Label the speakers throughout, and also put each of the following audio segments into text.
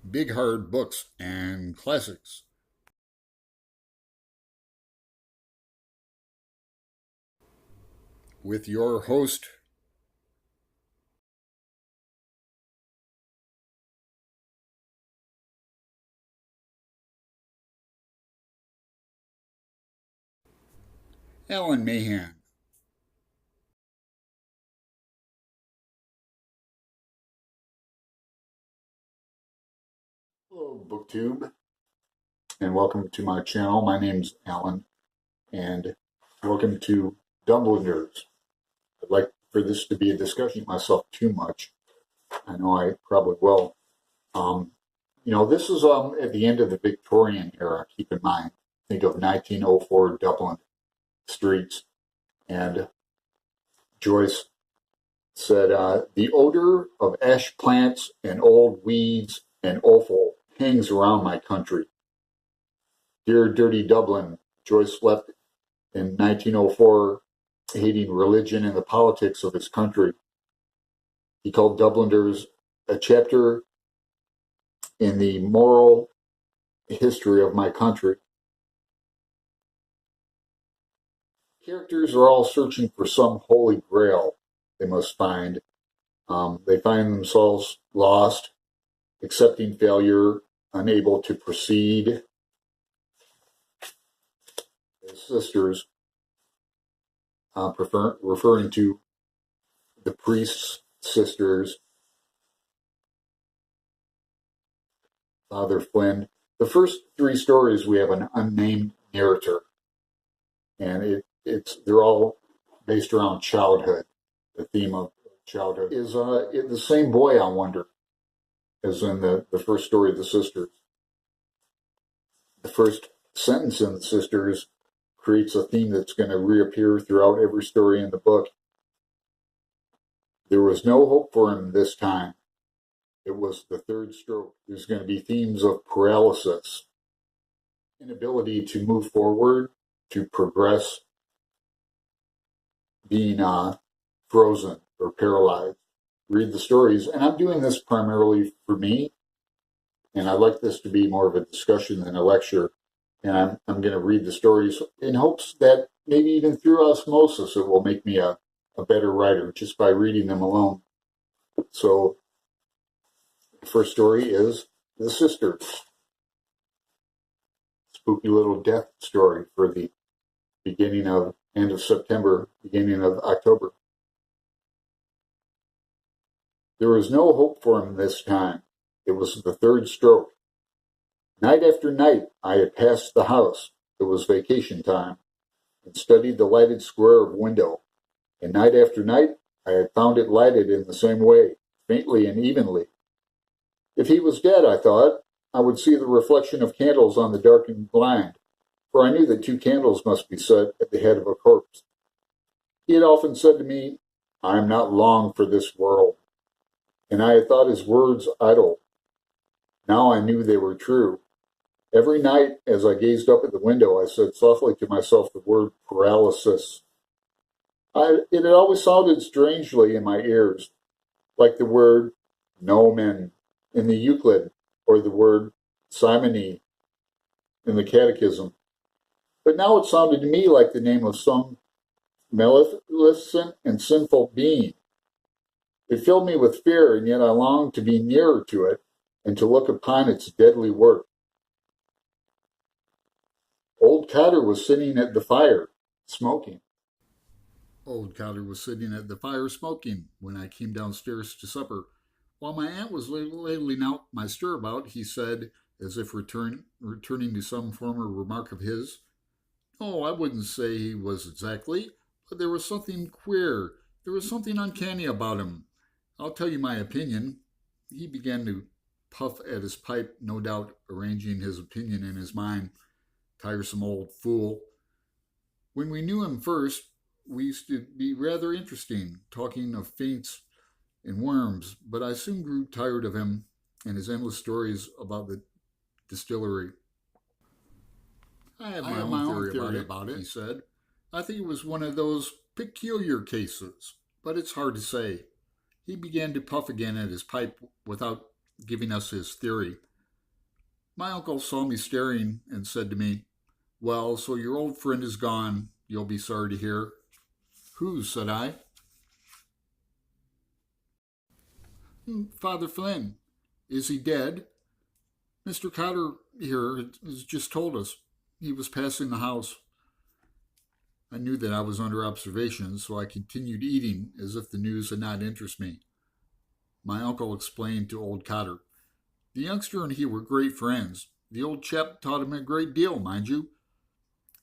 Speaker 1: Big Hard Books and Classics with your host, Alan Mahan. Hello, BookTube, and welcome to my channel. My name's Alan, and welcome to Dubliners. I'd like for this to be a discussion of myself too much. I know I probably will. This is at the end of the Victorian era, keep in mind. Think of 1904 Dublin streets. And Joyce said, the odor of ash plants and old weeds and offal hangs around my country. Dear dirty Dublin, Joyce left in 1904 hating religion and the politics of his country. He called Dubliners a chapter in the moral history of my country. Characters are all searching for some holy grail they must find. They find themselves lost, accepting failure, unable to proceed. The sisters, referring to the priest's sisters, Father Flynn. The first three stories we have an unnamed narrator, and they're all based around childhood. The theme of childhood is the same boy, I wonder, as in the first story of the sisters. The first sentence in the sisters creates a theme that's going to reappear throughout every story in the book. There was no hope for him this time. It was the third stroke. There's going to be themes of paralysis, inability to move forward, to progress, being frozen or paralyzed. Read the stories, and I'm doing this primarily for me, and I'd like this to be more of a discussion than a lecture, and I'm going to read the stories in hopes that maybe even through osmosis it will make me a better writer just by reading them alone. So the first story is The Sisters. Spooky little death story for the end of September, beginning of October. There was no hope for him this time. It was the third stroke. Night after night I had passed the house. It was vacation time, and studied the lighted square of window. And night after night I had found it lighted in the same way, faintly and evenly. If he was dead, I thought, I would see the reflection of candles on the darkened blind, for I knew that 2 candles must be set at the head of a corpse. He had often said to me, I am not long for this world, and I had thought his words idle. Now I knew they were true. Every night, as I gazed up at the window, I said softly to myself the word paralysis. It had always sounded strangely in my ears, like the word nomen in the Euclid, or the word simony in the Catechism. But now it sounded to me like the name of some maleficent and sinful being. It filled me with fear, and yet I longed to be nearer to it and to look upon its deadly work. Old Cotter was sitting at the fire, smoking. Old Cotter was sitting at the fire smoking when I came downstairs to supper. While my aunt was ladling out my stirabout, he said, as if returning to some former remark of his, "Oh, I wouldn't say he was exactly, but there was something queer. There was something uncanny about him. I'll tell you my opinion." He began to puff at his pipe, no doubt arranging his opinion in his mind. Tiresome old fool. When we knew him first, we used to be rather interesting, talking of faints and worms, but I soon grew tired of him and his endless stories about the distillery. I have my own theory about it, he said. I think it was one of those peculiar cases, but it's hard to say. He began to puff again at his pipe without giving us his theory. My uncle saw me staring and said to me, "Well, so your old friend is gone, you'll be sorry to hear." "Who?" said I. "Father Flynn." "Is he dead?" "Mr. Cotter here has just told us. He was passing the house." I knew that I was under observation, so I continued eating as if the news had not interested me. My uncle explained to old Cotter. "The youngster and he were great friends. The old chap taught him a great deal, mind you,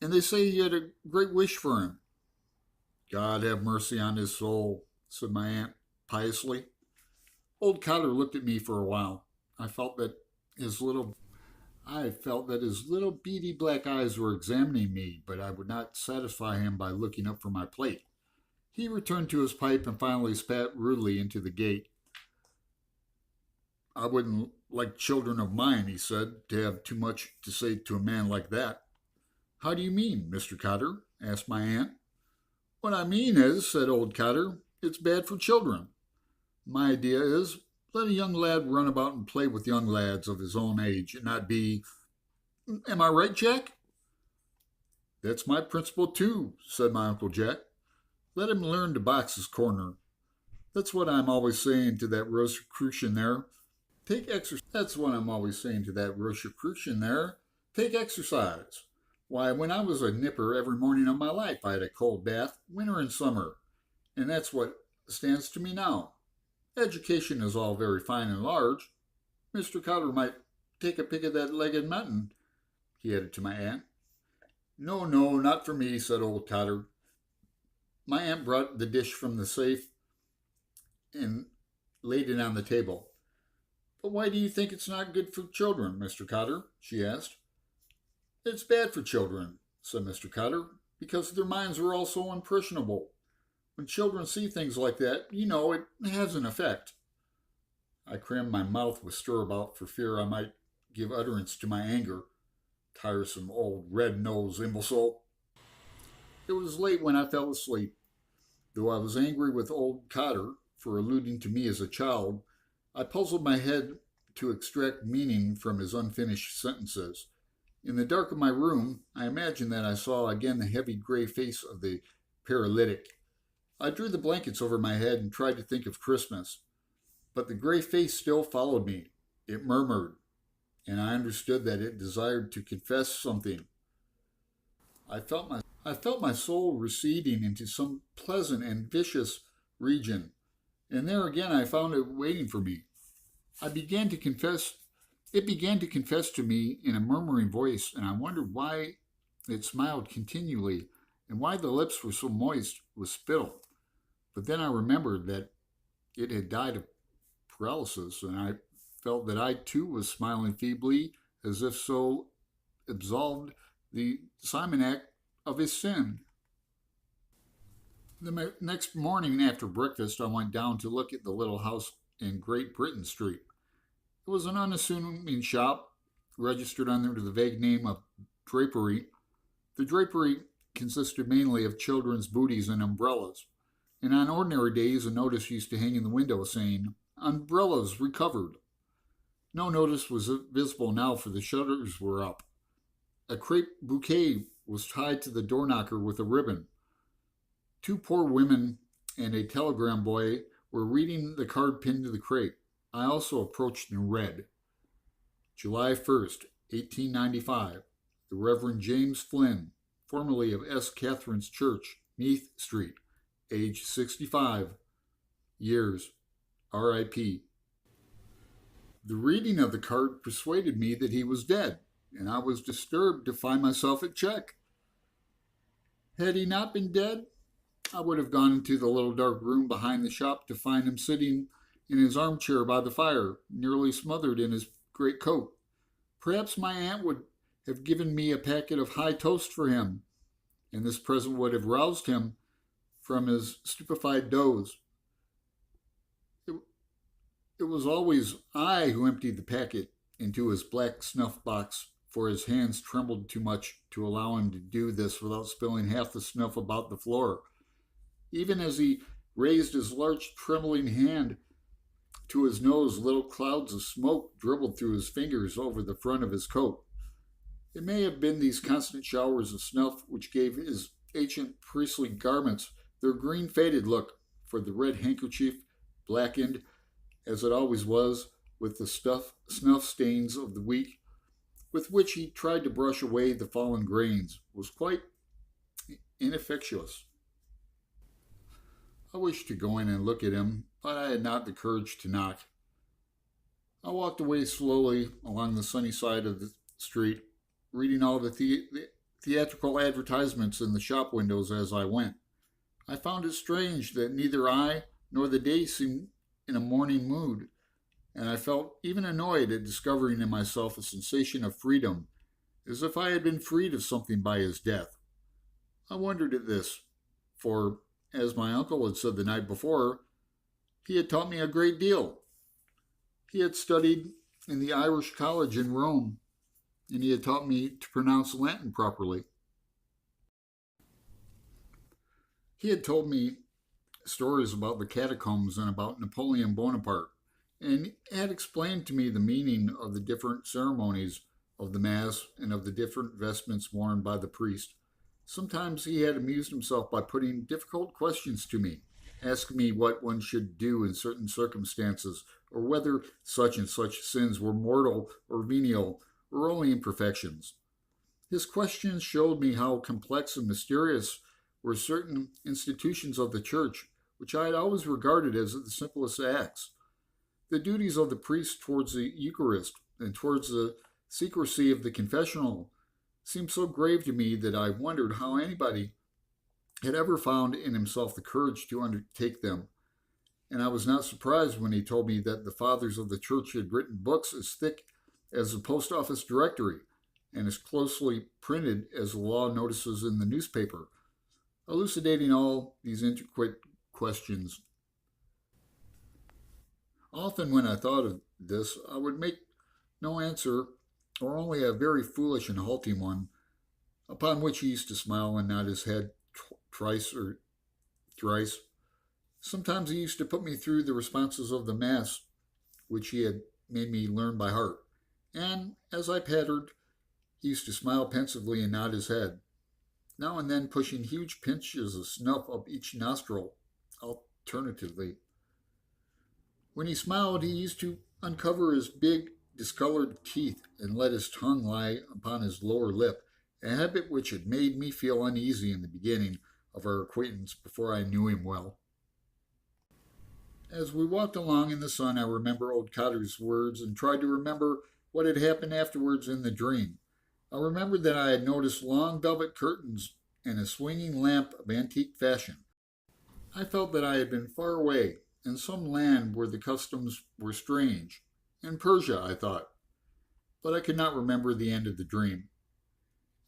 Speaker 1: and they say he had a great wish for him." "God have mercy on his soul," said my aunt piously. Old Cotter looked at me for a while. I felt that his little beady black eyes were examining me, but I would not satisfy him by looking up from my plate. He returned to his pipe and finally spat rudely into the gate. "I wouldn't like children of mine," he said, "to have too much to say to a man like that." "How do you mean, Mr. Cotter?" asked my aunt. "What I mean is," said old Cotter, "it's bad for children. My idea is, let a young lad run about and play with young lads of his own age and not be. Am I right, Jack?" "That's my principle, too," said my Uncle Jack. "Let him learn to box his corner. That's what I'm always saying to that Rosicrucian there. That's what I'm always saying to that Rosicrucian there. Take exercise. Why, when I was a nipper, every morning of my life I had a cold bath, winter and summer, and that's what stands to me now. Education is all very fine and large. Mr. Cotter might take a pick of that legged mutton," he added to my aunt. "No, no, not for me," said old Cotter. My aunt brought the dish from the safe and laid it on the table. "But why do you think it's not good for children, Mr. Cotter?" she asked. "It's bad for children," said Mr. Cotter, "because their minds are all so impressionable. When children see things like that, it has an effect." I crammed my mouth with stirabout for fear I might give utterance to my anger. Tiresome old red-nosed imbecile. It was late when I fell asleep. Though I was angry with old Cotter for alluding to me as a child, I puzzled my head to extract meaning from his unfinished sentences. In the dark of my room, I imagined that I saw again the heavy gray face of the paralytic. I drew the blankets over my head and tried to think of Christmas. But the gray face still followed me. It murmured, and I understood that it desired to confess something. I felt my soul receding into some pleasant and vicious region, and there again I found it waiting for me. I began to confess. It began to confess to me in a murmuring voice, and I wondered why it smiled continually and why the lips were so moist with spittle. But then I remembered that it had died of paralysis, and I felt that I too was smiling feebly, as if so absolved the Simonac of his sin. The next morning after breakfast, I went down to look at the little house in Great Britain Street. It was an unassuming shop, registered under the vague name of drapery. The drapery consisted mainly of children's booties and umbrellas, and on ordinary days a notice used to hang in the window saying, "Umbrellas recovered." No notice was visible now, for the shutters were up. A crepe bouquet was tied to the door knocker with a ribbon. Two poor women and a telegram boy were reading the card pinned to the crepe. I also approached and read, "July 1st, 1895. The Reverend James Flynn, formerly of S. Catherine's Church, Meath Street, age 65 years, R.I.P." The reading of the card persuaded me that he was dead, and I was disturbed to find myself at check. Had he not been dead, I would have gone into the little dark room behind the shop to find him sitting in his armchair by the fire, nearly smothered in his great coat. Perhaps my aunt would have given me a packet of high toast for him, and this present would have roused him from his stupefied doze. It, it was always I who emptied the packet into his black snuff box, for his hands trembled too much to allow him to do this without spilling half the snuff about the floor. Even as he raised his large trembling hand, To his nose, little clouds of smoke dribbled through his fingers over the front of his coat. It may have been these constant showers of snuff which gave his ancient priestly garments their green faded look, for the red handkerchief, blackened, as it always was, with the snuff stains of the week, with which he tried to brush away the fallen grains, was quite ineffectuous. I wished to go in and look at him, but I had not the courage to knock. I walked away slowly along the sunny side of the street, reading all the theatrical advertisements in the shop windows as I went. I found it strange that neither I nor the day seemed in a morning mood, and I felt even annoyed at discovering in myself a sensation of freedom, as if I had been freed of something by his death. I wondered at this, for, as my uncle had said the night before, he had taught me a great deal. He had studied in the Irish college in Rome, and he had taught me to pronounce Latin properly. He had told me stories about the catacombs and about Napoleon Bonaparte, and had explained to me the meaning of the different ceremonies of the Mass and of the different vestments worn by the priest. Sometimes he had amused himself by putting difficult questions to me, asking me what one should do in certain circumstances, or whether such and such sins were mortal or venial, or only imperfections. His questions showed me how complex and mysterious were certain institutions of the Church, which I had always regarded as the simplest acts. The duties of the priest towards the Eucharist and towards the secrecy of the confessional seemed so grave to me that I wondered how anybody had ever found in himself the courage to undertake them, and I was not surprised when he told me that the fathers of the Church had written books as thick as the post office directory and as closely printed as the law notices in the newspaper, elucidating all these intricate questions. Often when I thought of this, I would make no answer, or only a very foolish and halting one, upon which he used to smile and nod his head twice or thrice. Sometimes he used to put me through the responses of the Mass, which he had made me learn by heart, and as I pattered, he used to smile pensively and nod his head, now and then pushing huge pinches of snuff up each nostril alternatively. When he smiled, he used to uncover his big, discolored teeth and let his tongue lie upon his lower lip, a habit which had made me feel uneasy in the beginning of our acquaintance before I knew him well. As we walked along in the sun, I remember old Cotter's words and tried to remember what had happened afterwards in the dream. I remembered that I had noticed long velvet curtains and a swinging lamp of antique fashion. I felt that I had been far away, in some land where the customs were strange. In Persia, I thought, but I could not remember the end of the dream.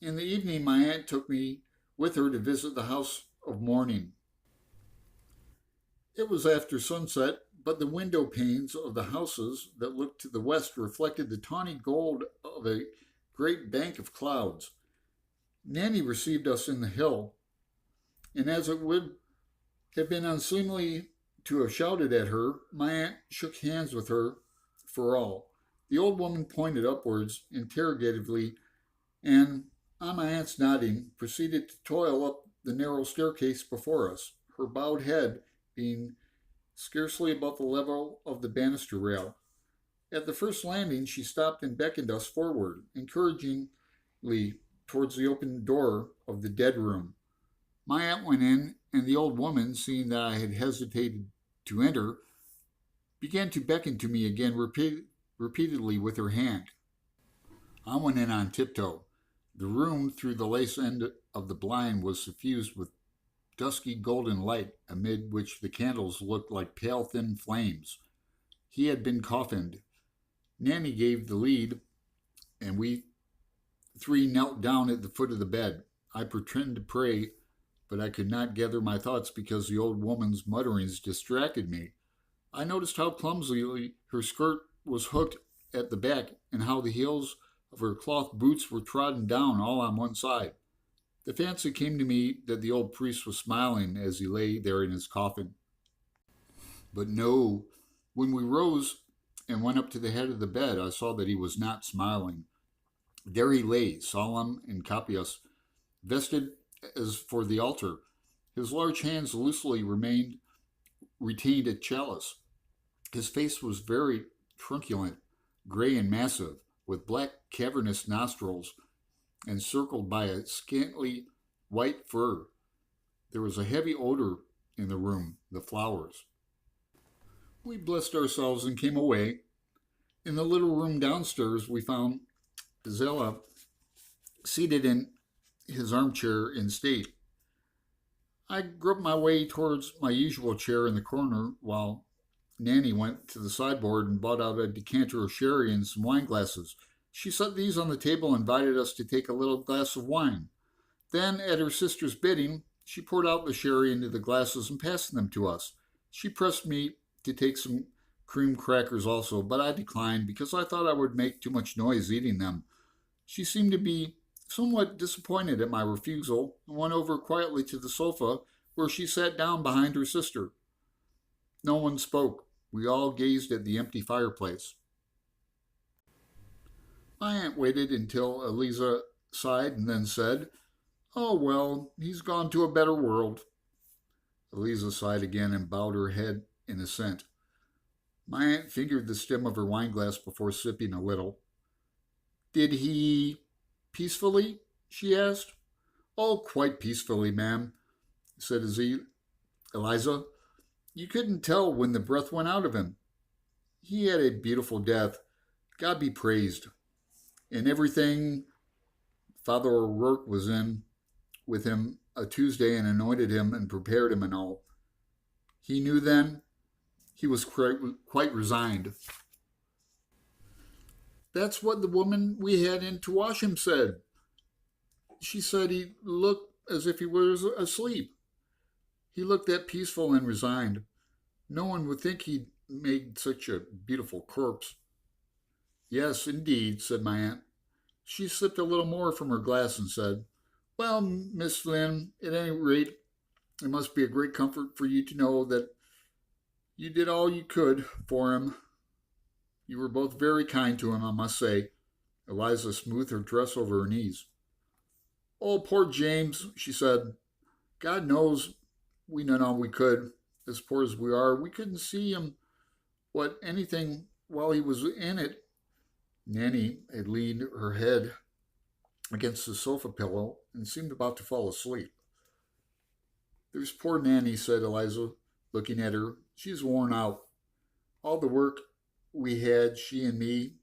Speaker 1: In the evening, my aunt took me with her to visit the house of mourning. It was after sunset, but the window panes of the houses that looked to the west reflected the tawny gold of a great bank of clouds. Nanny received us in the hill, and as it would have been unseemly to have shouted at her, my aunt shook hands with her for all. The old woman pointed upwards interrogatively, and, on my aunt's nodding, proceeded to toil up the narrow staircase before us, her bowed head being scarcely above the level of the banister rail. At the first landing, she stopped and beckoned us forward, encouragingly, towards the open door of the dead room. My aunt went in, and the old woman, seeing that I had hesitated to enter, began to beckon to me again repeatedly with her hand. I went in on tiptoe. The room, through the lace end of the blind, was suffused with dusky golden light, amid which the candles looked like pale thin flames. He had been coffined. Nanny gave the lead, and we three knelt down at the foot of the bed. I pretended to pray, but I could not gather my thoughts because the old woman's mutterings distracted me. I noticed how clumsily her skirt was hooked at the back and how the heels of her cloth boots were trodden down all on one side. The fancy came to me that the old priest was smiling as he lay there in his coffin. But no, When we rose and went up to the head of the bed, I saw that he was not smiling. There he lay, solemn and copious, vested as for the altar. His large hands loosely retained a chalice. His face was very truculent, gray and massive, with black cavernous nostrils, encircled by a scantly white fur. There was a heavy odor in the room, the flowers. We blessed ourselves and came away. In the little room downstairs, we found Zella seated in his armchair in state. I groped my way towards my usual chair in the corner while Nanny went to the sideboard and brought out a decanter of sherry and some wine glasses. She set these on the table and invited us to take a little glass of wine. Then, at her sister's bidding, she poured out the sherry into the glasses and passed them to us. She pressed me to take some cream crackers also, but I declined because I thought I would make too much noise eating them. She seemed to be somewhat disappointed at my refusal and went over quietly to the sofa where she sat down behind her sister. No one spoke. We all gazed at the empty fireplace. My aunt waited until Eliza sighed and then said, "Oh, well, he's gone to a better world." Eliza sighed again and bowed her head in assent. My aunt fingered the stem of her wineglass before sipping a little. "Did he peacefully?" she asked. "Oh, quite peacefully, ma'am," said Eliza. "You couldn't tell when the breath went out of him. He had a beautiful death. God be praised. And everything, Father O'Rourke was in with him a Tuesday and anointed him and prepared him and all. He knew then. He was quite resigned." "That's what the woman we had in to wash him said. She said he looked as if he was asleep. He looked that peaceful and resigned. No one would think he'd made such a beautiful corpse." "Yes, indeed," said my aunt. She sipped a little more from her glass and said, "Well, Miss Flynn, at any rate, it must be a great comfort for you to know that you did all you could for him. You were both very kind to him, I must say." Eliza smoothed her dress over her knees. "Oh, poor James," she said. "God knows we done all we could. As poor as we are, we couldn't see him anything while he was in it." Nanny had leaned her head against the sofa pillow and seemed about to fall asleep. "There's poor Nanny," said Eliza, looking at her. "She's worn out. All the work we had, she and me,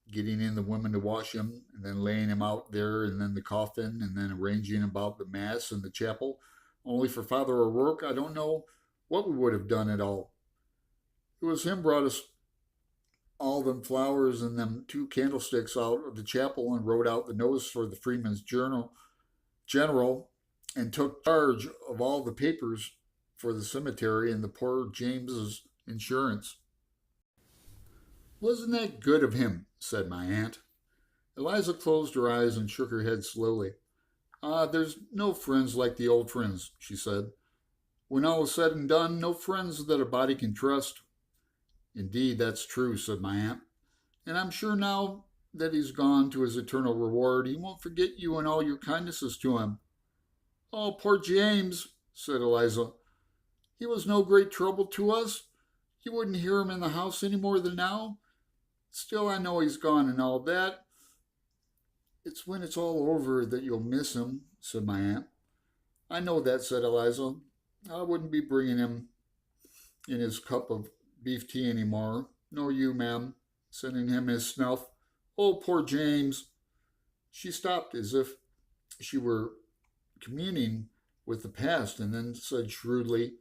Speaker 1: getting in the women to wash him, and then laying him out there, and then the coffin, and then arranging about the mass in the chapel. Only for Father O'Rourke, I don't know what we would have done at all. It was him brought us all them flowers and them 2 candlesticks out of the chapel and wrote out the notice for the Freeman's General and took charge of all the papers for the cemetery and the poor James's insurance." "Wasn't that good of him?" said my aunt. Eliza closed her eyes and shook her head slowly. There's no friends like the old friends," she said. "When all is said and done, no friends that a body can trust." "Indeed, that's true," said my aunt. "And I'm sure now that he's gone to his eternal reward, he won't forget you and all your kindnesses to him." "Oh, poor James," said Eliza. "He was no great trouble to us. You wouldn't hear him in the house any more than now. Still, I know he's gone and all that." "It's when it's all over that you'll miss him," said my aunt. "I know that," said Eliza. "I wouldn't be bringing him in his cup of beef tea any more, nor you, ma'am, sending him his snuff. Oh, poor James." She stopped as if she were communing with the past and then said shrewdly,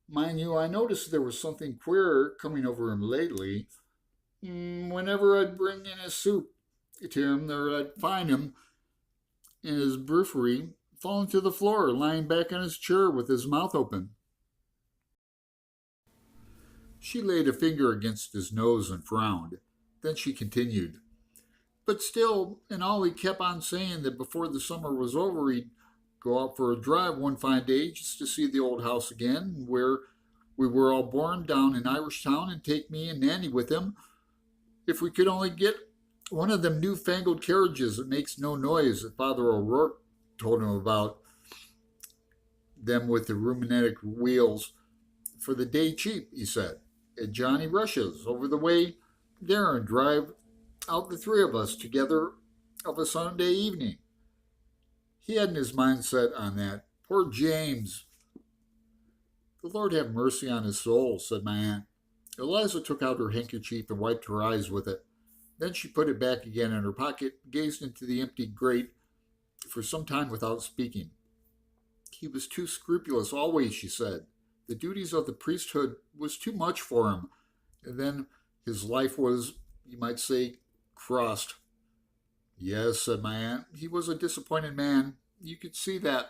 Speaker 1: "Mind you, I noticed there was something queer coming over him lately. Whenever I'd bring in his soup to him, there I'd find him in his brewery, falling to the floor, lying back in his chair with his mouth open." She laid a finger against his nose and frowned. Then she continued, "But still, and all he kept on saying that before the summer was over he'd go out for a drive one fine day just to see the old house again, where We were all born down in Irish Town and take me and Nanny with him. If we could only get one of them newfangled carriages that makes no noise that Father O'Rourke told him about, them with the rheumatic wheels, for the day cheap, he said. At Johnny Rush's over the way there and drive out the three of us together of a Sunday evening. He hadn't his mind set on that. Poor James. The Lord have mercy on his soul, said my aunt. Eliza took out her handkerchief and wiped her eyes with it. Then she put it back again in her pocket, gazed into the empty grate for some time without speaking. He was too scrupulous always, she said. The duties of the priesthood was too much for him. And then his life was, you might say, crossed. Yes, said my aunt. He was a disappointed man. You could see that.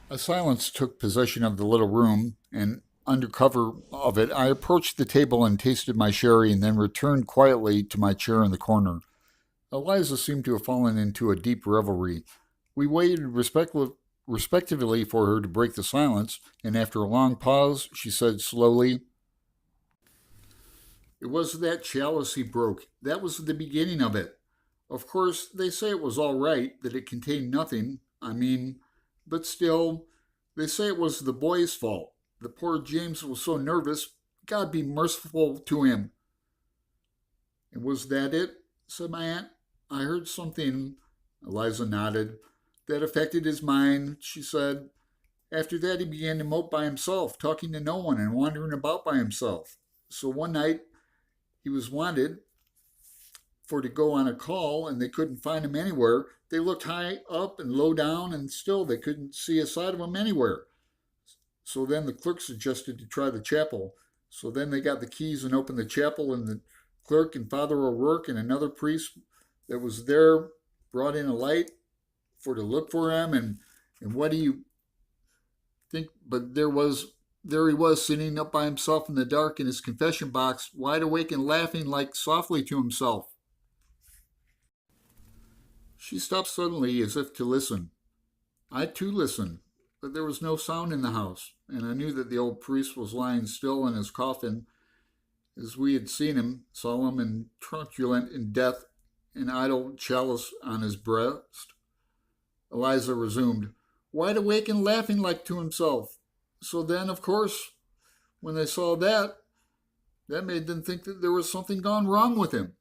Speaker 1: A silence took possession of the little room, and under cover of it, I approached the table and tasted my sherry and then returned quietly to my chair in the corner. Eliza seemed to have fallen into a deep reverie. We waited respectively for her to break the silence, and after a long pause, she said slowly, It was that chalice he broke. That was the beginning of it. Of course, they say it was all right, that it contained nothing. But still, they say it was the boy's fault. The poor James was so nervous. God be merciful to him. And was that it? Said my aunt. I heard something, Eliza nodded, that affected his mind, she said. After that, he began to mope by himself, talking to no one and wandering about by himself. So one night, he was wanted for to go on a call, and they couldn't find him anywhere. They looked high up and low down, and still they couldn't see a sight of him anywhere. So then the clerk suggested to try the chapel. So then they got the keys and opened the chapel, and the clerk and Father O'Rourke and another priest that was there brought in a light for to look for him, and what do you think? But there he was sitting up by himself in the dark in his confession box, wide awake and laughing like softly to himself. She stopped suddenly as if to listen. I too listened, but there was no sound in the house, and I knew that the old priest was lying still in his coffin, as we had seen him, solemn and truculent in death, an idle chalice on his breast. Eliza resumed, wide awake and laughing like to himself. So then, of course, when they saw that made them think that there was something gone wrong with him.